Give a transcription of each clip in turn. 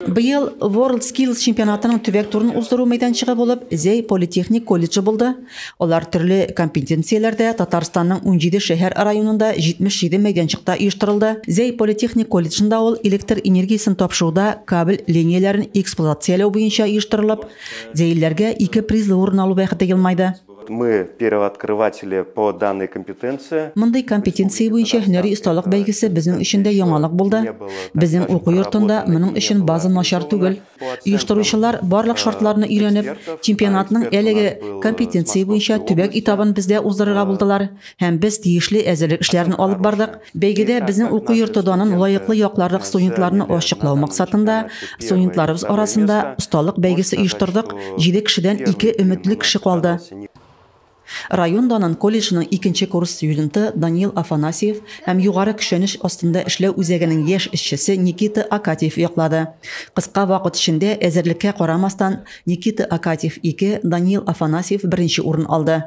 Быйыл World Skills чемпионатының төбәк турын уздыру мәйданчыгы булып Зей политехник колледжы булды. Алар төрле компетенцияләрдә Татарстанның 17 шәһәр районында 77 мәйданчыкта оештырылды. Зей политехник колледжында ул электр энергиясын тапшыруда кабель линияләрен эксплуатациялау буенча оештырылып, зейләргә 2 призлы урын алу бәхете елмайды. Мы первооткрыватели по данной компетенции. Мондай компетенция буенча һөнәри осталык бәйгесе безнең өчен дә яңалык булды. Безнең уку йортында моның өчен база начар түгел. Оештыручылар барлык шартларны өйрәнеп, чемпионатның әлеге компетенция буенча төбәк этабын бездә уздырырга булдылар. Һәм без тиешле әзерлек эшләрен алып бардык. Бәйгедә безнең уку йортыдан лаеклы якларлык студентларны ачыклау максатында студентларыбыз арасында осталык бәйгесе оештырдык. 7 кешедән 2 өметле кеше калды. Район данын колледжның 2-нче курс студенты Даниил Афанасьев һәм югары көчәнеш астында эшләү үзәгенең яшь эшчесе Никита Акатьев яклады. Кыска вакыт эчендә әзерлеккә карамастан Никита Акатьев 2, Даниил Афанасьев 1-нче урын алды.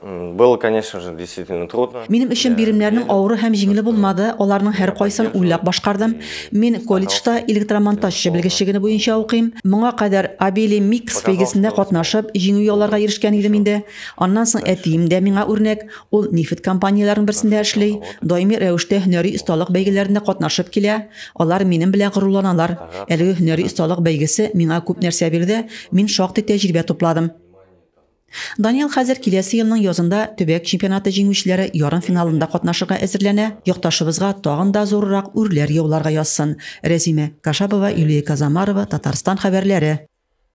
Было, конечно же, действительно трудно. Минем өчен биремнәрнең авыры һәм җиңеле булмады. Аларның һәр кайсын уйлап башкардым. Мин колледжда электромонтажчы белгечлеге буенча укыйм. Моңа кадәр Абели Микс бәйгесендә катнашып, җиңү яуларга ирешкән идем инде. Аннан соң әтием дә миңа үрнәк. Ул нефт компанияләренең берсендә эшли. Даими рәвештә һөнәри осталык бәйгеләрендә катнашып килә. Алар минем белән горурланалар. Әлеге һөнәри осталык бәйгесе миңа күп нәрсә бирде. Мин шактый тәҗрибә тупладым. Даниил хәзер киләсе елның язында төбәк чемпионаты җиңүчеләре ярым финалында катнашырга әзерләнә. Якташыбызга тагын да зуррак үрләр яуларга язсын. Рәзимә Кашабова, Юлия Казамарова, Татарстан хәбәрләре.